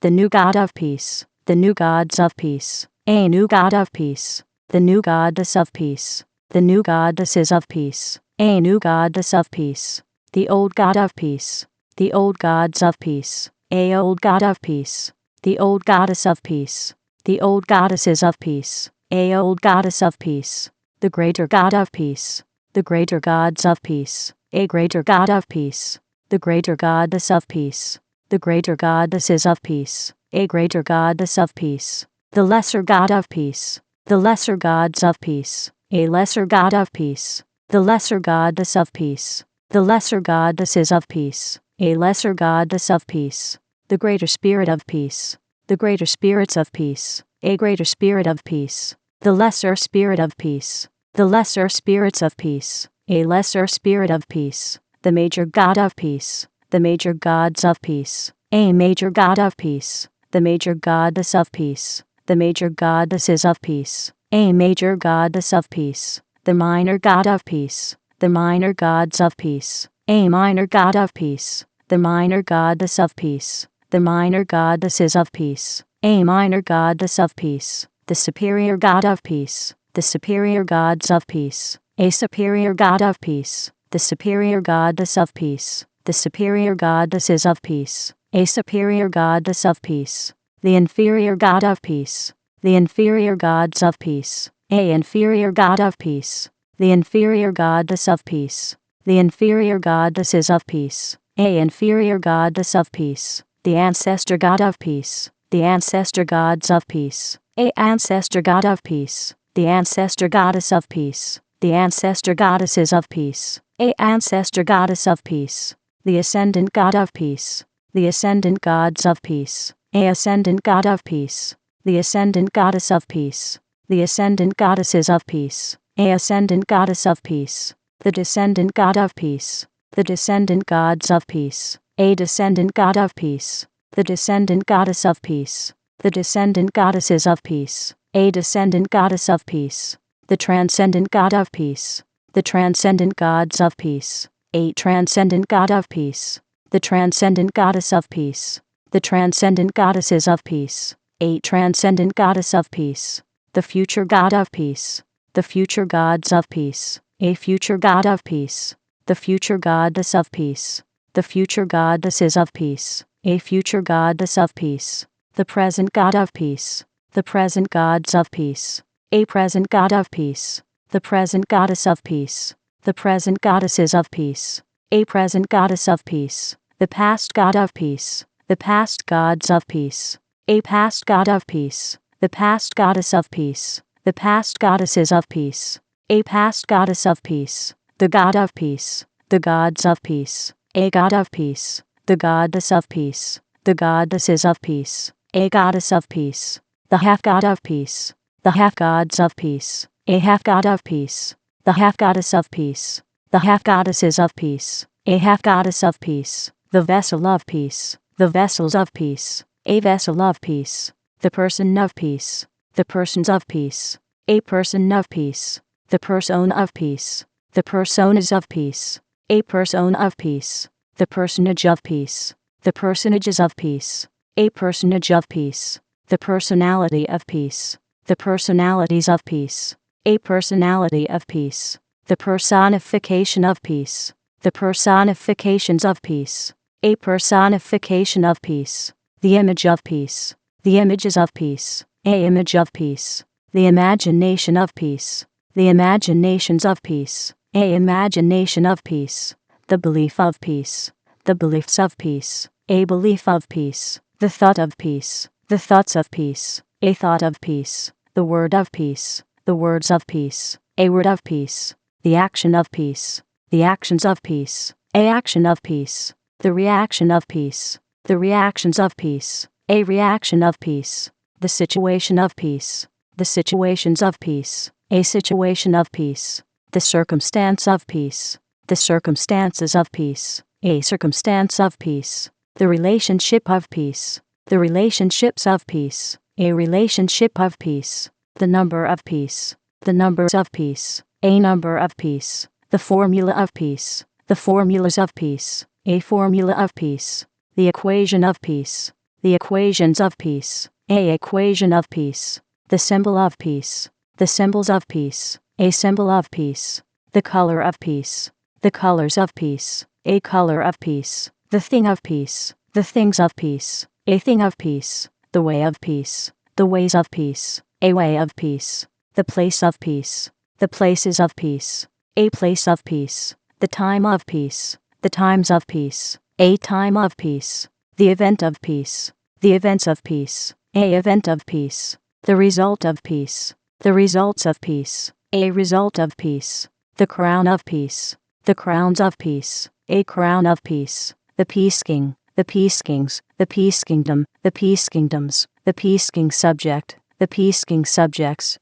the new God of peace, the new gods of peace, a new God of peace, the new goddess of peace, the new goddesses of peace, a new goddess of peace, the old God of peace, the old gods of peace, a old God of peace, the old goddess of peace, the old goddesses of peace, a old goddess of peace, the greater God of peace, the greater gods of peace, a greater God of peace, the greater goddess of peace, the greater goddesses of peace, a greater goddess of peace, the lesser God of peace, the lesser gods of peace, a lesser God of peace, the lesser goddess of peace, the lesser goddesses of peace, a lesser goddess of peace, the greater spirit of peace, the greater spirits of peace, a greater spirit of peace, the lesser spirit of peace, the lesser spirits of peace, a lesser spirit of peace, the major God of peace, the major gods of peace, a major God of peace, the major goddess of peace, the major goddesses of peace, a major goddess of peace, the minor God of peace, the minor gods of peace, a minor God of peace, the minor goddess of peace, the minor goddesses of peace, a minor goddess of peace, the superior God of peace, the superior gods of peace, a superior God of peace, the superior goddess of peace, the superior goddesses of peace, a superior goddess of peace, the inferior God of peace, the inferior gods of peace, a inferior God of peace, the inferior goddess of peace, the inferior goddesses of peace, a inferior goddess of peace, the ancestor God of peace, the ancestor gods of peace, a ancestor God of peace, the ancestor goddess of peace, the ancestor goddesses of peace, a ancestor goddess of peace, the ascendant God of peace, the ascendant gods of peace, a ascendant God of peace, the ascendant goddess of peace, the ascendant goddesses of peace, a ascendant goddess of peace, the descendant God of peace, the descendant gods of peace, a descendant God of peace, the descendant goddess of peace, the descendant goddesses of peace, a descendant goddess of peace, the transcendent God of peace, the transcendent gods of peace, a transcendent God of peace, the transcendent goddess of peace, the transcendent goddesses of peace, a transcendent goddess of peace, the future God of peace, the future gods of peace, a future God of peace, the future goddess of peace, the future goddesses of peace, a future goddess of peace, the present God of peace, the present gods of peace, a present God of peace, the present goddess of peace, the present goddesses of peace, a present goddess of peace, the past God of peace, the past gods of peace, a past God of peace, the past goddess of peace, the past goddesses of peace, a past goddess of peace, the God of peace, the gods of peace, a God of peace, the goddess of peace, the goddesses of peace, a goddess of peace, the half God of peace, the half gods of peace, a half God of peace, the half goddess of peace, the half goddesses of peace, a half goddess of peace, the vessel of peace, the vessels of peace, a vessel of peace, the person of peace, the persons of peace, a person of peace, the persona of peace, the personas of peace, a persona of peace, the personage of peace, the personages of peace, a personage of peace, the personality of peace, the personalities of peace, a personality of peace, the personification of peace, the personifications of peace, a personification of peace, the image of peace, the images of peace, a image of peace, the imagination of peace, the imaginations of peace, a imagination of peace, the belief of peace, the beliefs of peace, a belief of peace, the thought of peace, the thoughts of peace, a thought of peace, the word of peace, the words of peace, a word of peace, the action of peace, the actions of peace, a action of peace, the reaction of peace, the reactions of peace, a reaction of peace, the situation of peace, the situations of peace, a situation of peace, the circumstance of peace, the circumstances of peace, a circumstance of peace, the relationship of peace, the relationships of peace, a relationship of peace, the number of peace, the numbers of peace, a number of peace, the formula of peace, the formulas of peace, a formula of peace, the equation of peace, The equations of peace. A equation of peace. The symbol of peace. The symbols of peace. A symbol of peace. The color of peace. The colors of peace. A color of peace. The thing of peace. The things of peace. A thing of peace. The way of peace. The ways of peace. A way of peace. The place of peace. The places of peace. A place of peace. The time of peace. The times of peace. A time of peace. The event of peace. The events of peace. A event of peace. The result of peace. The results of peace. A result of peace. The crown of peace. The crowns of peace. A crown of peace. The peace king. The peace kings. The peace kingdom. The peace kingdoms. The peace king subject. The peace king subjects.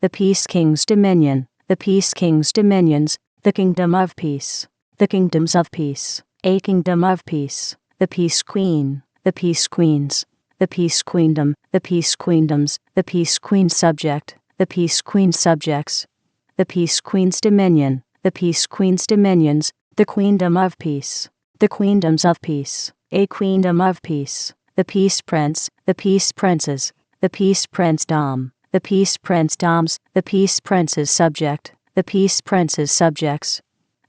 The peace king's dominion. The peace king's dominions. The kingdom of peace. The kingdoms of peace. A kingdom of peace. The peace queen. The peace queens. The peace queendom. The peace queendoms. The peace queen subject. The peace queen subjects. The peace queen's dominion. The peace queen's dominions. The queendom of peace. The queendoms of peace. A queendom of peace. The peace prince. The peace princes. The peace prince dom. The peace prince doms. The peace prince's subject. The peace prince's subjects.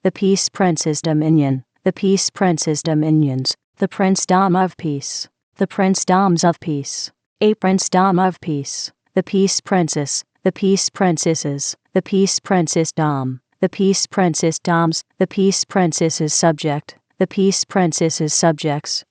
The peace prince's dominion. The peace prince's dominions. The prince dom of peace. The prince doms of peace. A prince dom of peace. The peace princess. The peace princesses. The peace princess dom. The peace princess doms. The peace princess's subject. The peace princess's subjects.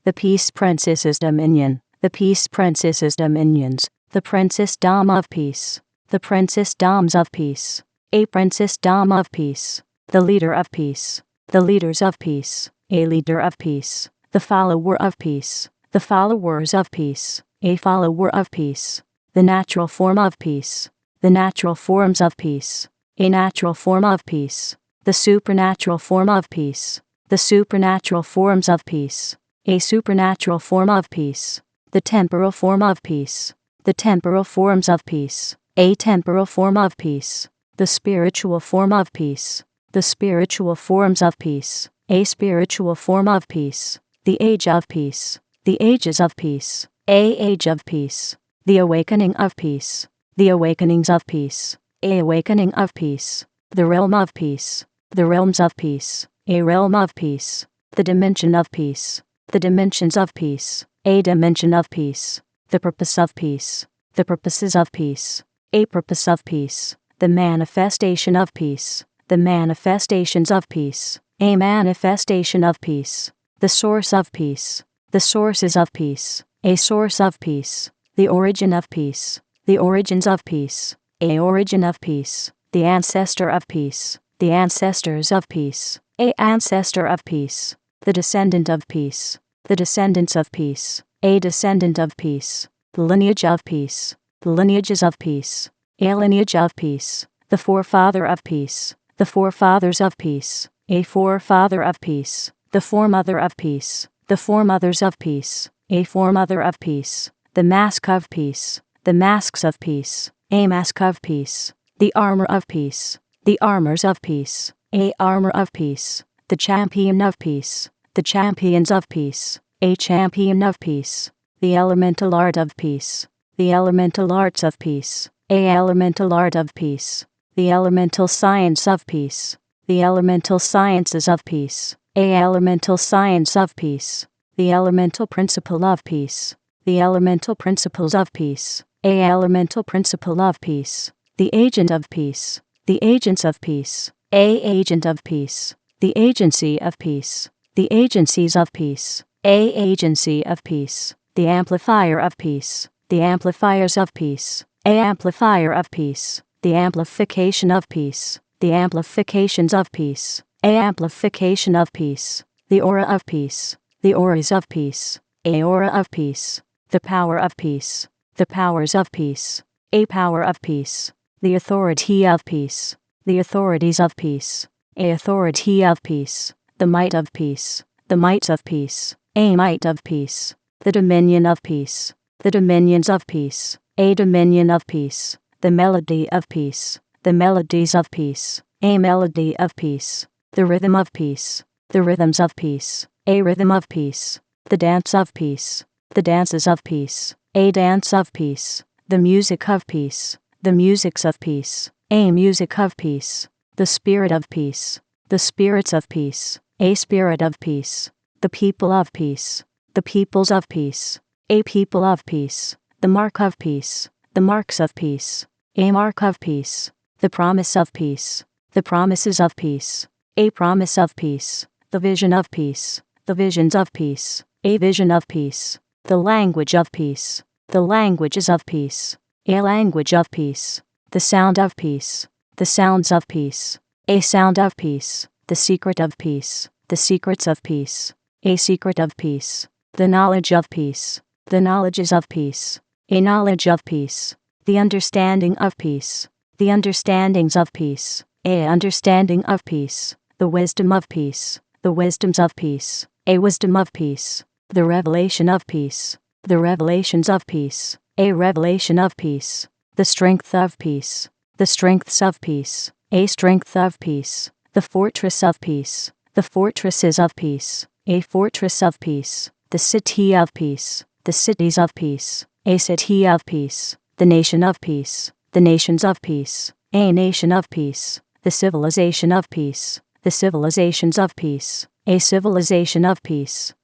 The peace princess's dominion. The peace princess's dominions. The princess dom of peace. The princess doms of peace. A princess dom of peace. The leader of peace. The leaders of peace. A leader of peace. The follower of peace. The followers of peace. A follower of peace. The natural form of peace. The natural forms of peace. A natural form of peace. The supernatural form of peace. The supernatural forms of peace. A supernatural form of peace. The temporal form of peace. The temporal forms of peace. A temporal form of peace. The spiritual form of peace. The spiritual forms of peace. A spiritual form of peace. The age of peace. The ages of peace. A age of peace. The awakening of peace. The awakenings of peace. A awakening of peace. The realm of peace. The realms of peace. A realm of peace. The dimension of peace. The dimensions of peace. A dimension of peace. The purpose of peace. The purposes of peace. A purpose of peace. The manifestation of peace. The manifestations of peace. A manifestation of peace. The source of peace. The sources of peace. A source of peace. The origin of peace. The origins of peace. A origin of peace. The ancestor of peace. The ancestors of peace. A ancestor of peace. The descendant of peace. The descendants of peace. A descendant of peace. The lineage of peace. The lineages of peace. A lineage of peace. The forefather of peace. The forefathers of peace. A forefather of peace. The foremother of peace. The foremothers of peace. A foremother of peace. The mask of peace. The masks of peace. A mask of peace. The armor of peace. The armors of peace. A armor of peace. The champion of peace. The champions of peace. A champion of peace. The elemental art of peace. The elemental arts of peace. A elemental art of peace. The elemental science of peace. The elemental sciences of peace. A elemental science of peace. The elemental principle of peace. The elemental principles of peace. A elemental principle of peace. The agent of peace. The agents of peace. A agent of peace. The agency of peace. The agencies of peace. A agency of peace. The amplifier of peace. The amplifiers of peace. A amplifier of peace. The amplification of peace. The amplifications of peace. A amplification of peace. The aura of peace. The auras of peace. A aura of peace. The power of peace. The powers of peace. A power of peace. The authority of peace. The authorities of peace. A authority of peace. The might of peace. The mights of peace. A might of peace. The dominion of peace. The dominions of peace. A dominion of peace. The melody of peace. The melodies of peace. A melody of peace. The rhythm of peace. The rhythms of peace. A rhythm of peace. The dance of peace. the dances of peace, a dance of peace, the music of peace, the musics of peace, a music of peace, the spirit of peace, the spirits of peace, a spirit of peace, the people of peace, the peoples of peace, a people of peace, the mark of peace, the marks of peace, a mark of peace, the promise of peace, the promises of peace, a promise of peace, the vision of peace, the visions of peace, a vision of peace, the language of peace, the languages of peace, a language of peace, the sound of peace, the sounds of peace, a sound of peace, the secret of peace, the secrets of peace, a secret of peace, the knowledge of peace, the knowledges of peace, a knowledge of peace, the understanding of peace, the understandings of peace, a understanding of peace, the wisdom of peace, the wisdoms of peace, a wisdom of peace, the revelation of peace, the revelations of peace, a revelation of peace, the strength of peace, the strengths of peace, a strength of peace, the fortress of peace, the fortresses of peace, a fortress of peace, the city of peace, the cities of peace, a city of peace, the nation of peace, the nations of peace, a nation of peace, the civilization of peace, the civilizations of peace, a civilization of peace,